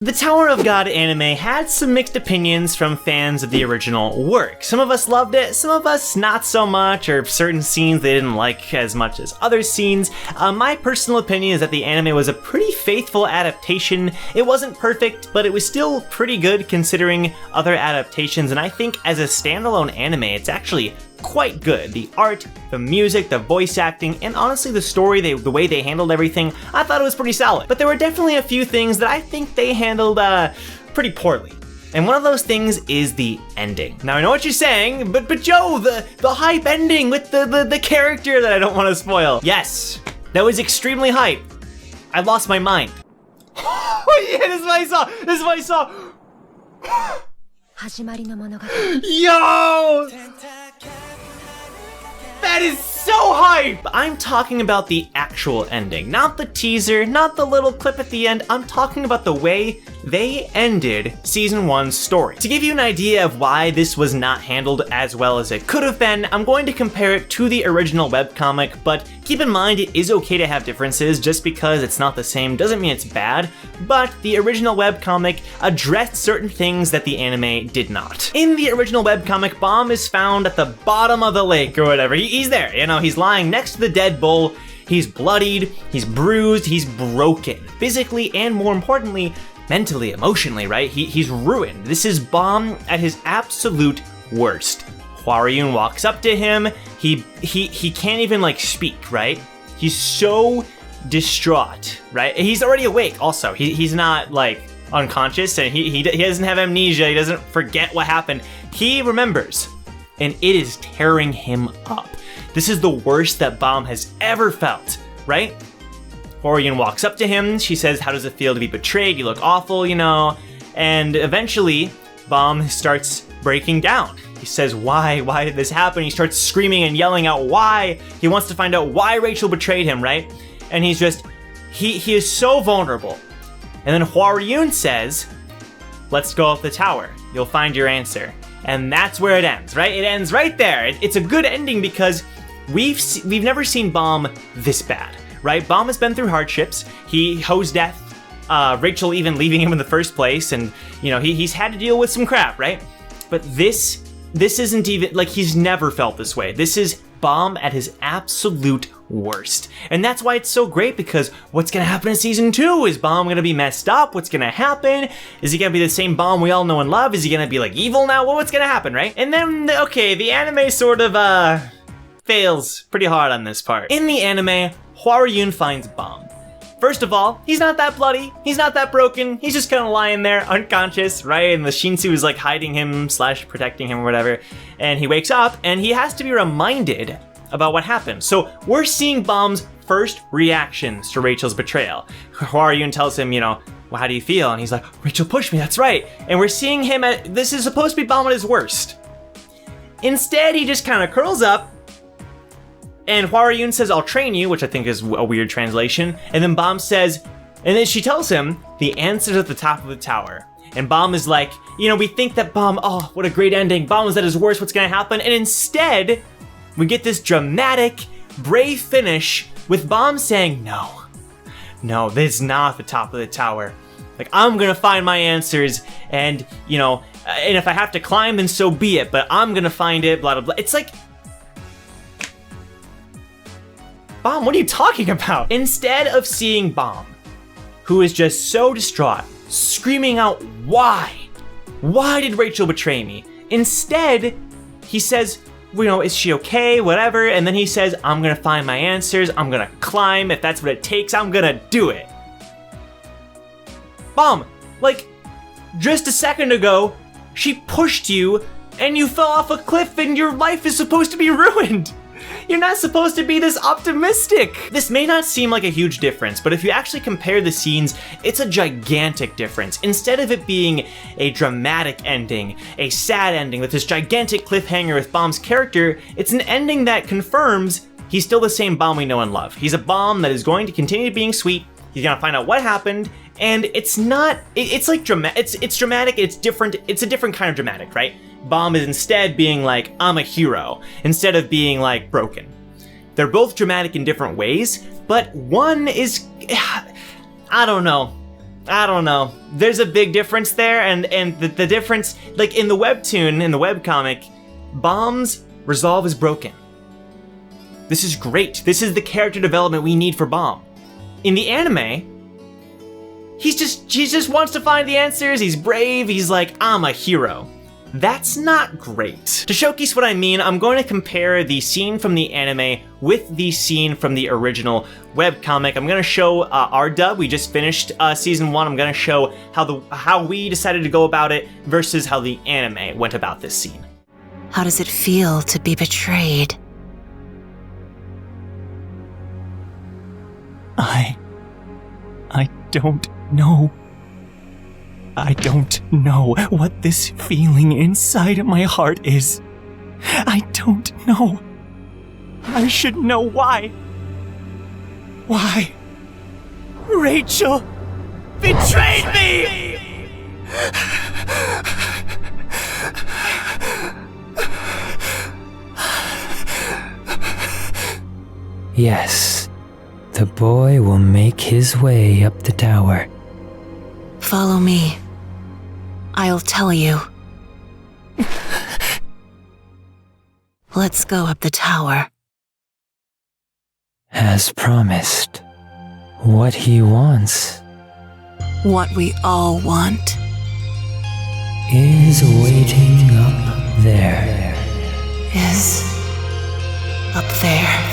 The Tower of God anime had some mixed opinions from fans of the original work. Some of us loved it, some of us not so much, or certain scenes they didn't like as much as other scenes. My personal opinion is that the anime was a pretty faithful adaptation. It wasn't perfect, but it was still pretty good considering other adaptations, and I think as a standalone anime, it's actually quite good. The art, the music, the voice acting, and honestly the story, the way they handled everything, I thought it was pretty solid. But there were definitely a few things that I think they handled pretty poorly. And one of those things is the ending. Now I know what you're saying, but Joe, the hype ending with the character that I don't want to spoil. Yes, that was extremely hype. I lost my mind. Oh yeah, this is what I saw. This is what I saw. Yo! That is so hype! I'm talking about the actual ending, not the teaser, not the little clip at the end. I'm talking about the way they ended Season 1's story. To give you an idea of why this was not handled as well as it could have been, I'm going to compare it to the original webcomic, but keep in mind it is okay to have differences. Just because it's not the same doesn't mean it's bad, but the original webcomic addressed certain things that the anime did not. In the original webcomic, Bomb is found at the bottom of the lake or whatever. He's there, you know, he's lying next to the dead bull. He's bloodied, he's bruised, he's broken, physically and more importantly, mentally, emotionally, right? He's ruined. This is Bomb at his absolute worst. Hwaryun walks up to him. He can't even like speak, right? He's so distraught, right? He's already awake also. He's not like unconscious, and he doesn't have amnesia. He doesn't forget what happened. He remembers, and it is tearing him up. This is the worst that Bomb has ever felt, right? Hwaryun walks up to him. She says, "How does it feel to be betrayed? You look awful, you know." And eventually, Bomb starts breaking down. He says, why did this happen? He starts screaming and yelling out why. He wants to find out why Rachel betrayed him, right? And he's just, he is so vulnerable. And then Hwaryun says, "Let's go up the tower. You'll find your answer." And that's where it ends, right? It ends right there. It's a good ending because we've never seen Bomb this bad, right? Bomb has been through hardships. He hoes death, Rachel even leaving him in the first place, and you know he's had to deal with some crap, right? But this isn't even like he's never felt this way. This is Bomb at his absolute worst. And that's why it's so great, because what's gonna happen in season 2? Is Bomb gonna be messed up? What's gonna happen? Is he gonna be the same Bomb we all know and love? Is he gonna be like evil now? Well, what's gonna happen, right? And then, okay, the anime sort of fails pretty hard on this part. In the anime, Hwaryun finds Bomb. First of all, he's not that bloody, he's not that broken, he's just kind of lying there, unconscious, right? And the Shinsu is like hiding him / protecting him or whatever. And he wakes up and he has to be reminded about what happened. So we're seeing Bomb's first reactions to Rachel's betrayal. Hwaryun tells him, you know, "Well, how do you feel?" And he's like, "Rachel pushed me, that's right." And we're seeing him this is supposed to be Bomb at his worst. Instead, he just kind of curls up, and Hwaryun says, "I'll train you," which I think is a weird translation. And then Bomb says, and then she tells him, "The answer's at the top of the tower." And Bomb is like, you know, we think that Bomb, oh, what a great ending. Bomb is at his worst, what's gonna happen? And instead, we get this dramatic, brave finish with Bomb saying, no, this is not the top of the tower. Like, I'm gonna find my answers, and, you know, and if I have to climb, then so be it, but I'm gonna find it, blah, blah, blah. It's like, Bomb, what are you talking about? Instead of seeing Bomb, who is just so distraught, screaming out, why? Why did Rachel betray me? Instead, he says, you know, is she okay, whatever, and then he says, I'm gonna find my answers, I'm gonna climb, if that's what it takes, I'm gonna do it. Bomb, like, just a second ago, she pushed you, and you fell off a cliff, and your life is supposed to be ruined. You're not supposed to be this optimistic. This may not seem like a huge difference, but if you actually compare the scenes, it's a gigantic difference. Instead of it being a dramatic ending, a sad ending with this gigantic cliffhanger with Bomb's character, it's an ending that confirms he's still the same Bomb we know and love. He's a Bomb that is going to continue being sweet. He's gonna find out what happened, and it's not, it's like it's dramatic, it's different, it's a different kind of dramatic, right? Bomb is instead being like, I'm a hero, instead of being like broken. They're both dramatic in different ways, but one is, I don't know. I don't know. There's a big difference there, and the difference, like in the webtoon, in the webcomic, Bomb's resolve is broken. This is great. This is the character development we need for Bomb. In the anime, he just wants to find the answers, he's brave, he's like, I'm a hero. That's not great. To showcase what I mean, I'm going to compare the scene from the anime with the scene from the original webcomic. I'm going to show our dub. We just finished season 1. I'm going to show how we decided to go about it versus how the anime went about this scene. How does it feel to be betrayed? I don't know. I don't know what this feeling inside of my heart is. I don't know. I should know why. Why? Rachel betrayed me! Yes, the boy will make his way up the tower. Follow me. I'll tell you. Let's go up the tower. As promised, what he wants What we all want. is waiting up there. Is up there.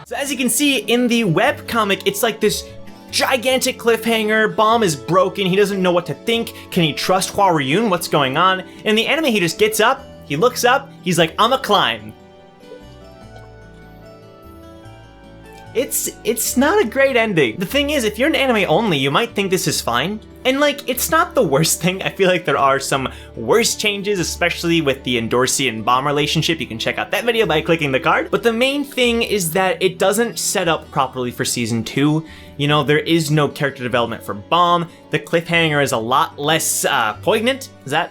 So as you can see in the webcomic, it's like this gigantic cliffhanger. Bomb is broken. He doesn't know what to think. Can he trust Hua Ryun? What's going on? In the anime, he just gets up, he looks up, he's like, I'ma climb. It's not a great ending. The thing is, if you're an anime only, you might think this is fine. And like, it's not the worst thing. I feel like there are some worse changes, especially with the Endorsi and Bomb relationship. You can check out that video by clicking the card. But the main thing is that it doesn't set up properly for season 2. You know, there is no character development for Bomb. The cliffhanger is a lot less poignant. Is that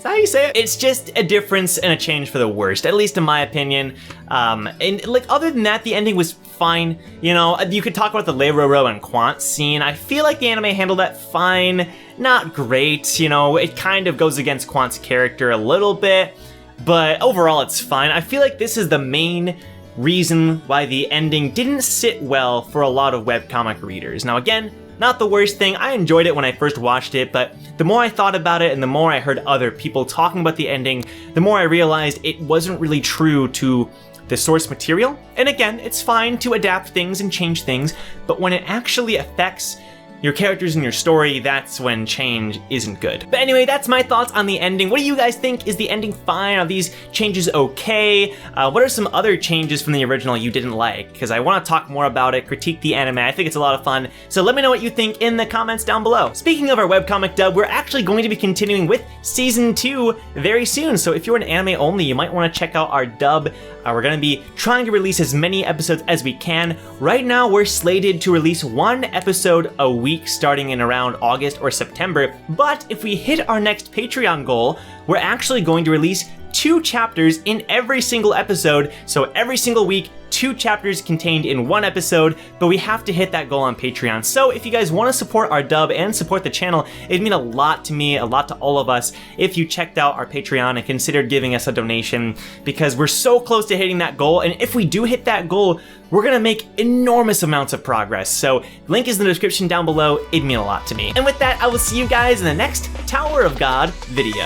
how you say it? It's just a difference and a change for the worst, at least in my opinion. And like, other than that, the ending was fine. You know, you could talk about the Leiroro and Quant scene. I feel like the anime handled that fine, not great. You know, it kind of goes against Quant's character a little bit, but overall it's fine. I feel like this is the main reason why the ending didn't sit well for a lot of webcomic readers. Now again, not the worst thing. I enjoyed it when I first watched it, but the more I thought about it and the more I heard other people talking about the ending, the more I realized it wasn't really true to the source material. And again, it's fine to adapt things and change things, but when it actually affects your characters and your story, that's when change isn't good. But anyway, that's my thoughts on the ending. What do you guys think? Is the ending fine? Are these changes okay? What are some other changes from the original you didn't like? Because I want to talk more about it, critique the anime. I think it's a lot of fun. So let me know what you think in the comments down below. Speaking of our webcomic dub, we're actually going to be continuing with Season 2 very soon. So if you're an anime only, you might want to check out our dub. We're going to be trying to release as many episodes as we can. Right now, we're slated to release 1 episode a week starting in around August or September. But if we hit our next Patreon goal, we're actually going to release 2 chapters in every single episode. So every single week, 2 chapters contained in 1 episode, but we have to hit that goal on Patreon. So if you guys want to support our dub and support the channel, it'd mean a lot to me, a lot to all of us, if you checked out our Patreon and considered giving us a donation, because we're so close to hitting that goal. And if we do hit that goal, we're gonna make enormous amounts of progress. So link is in the description down below. It'd mean a lot to me. And with that, I will see you guys in the next Tower of God video.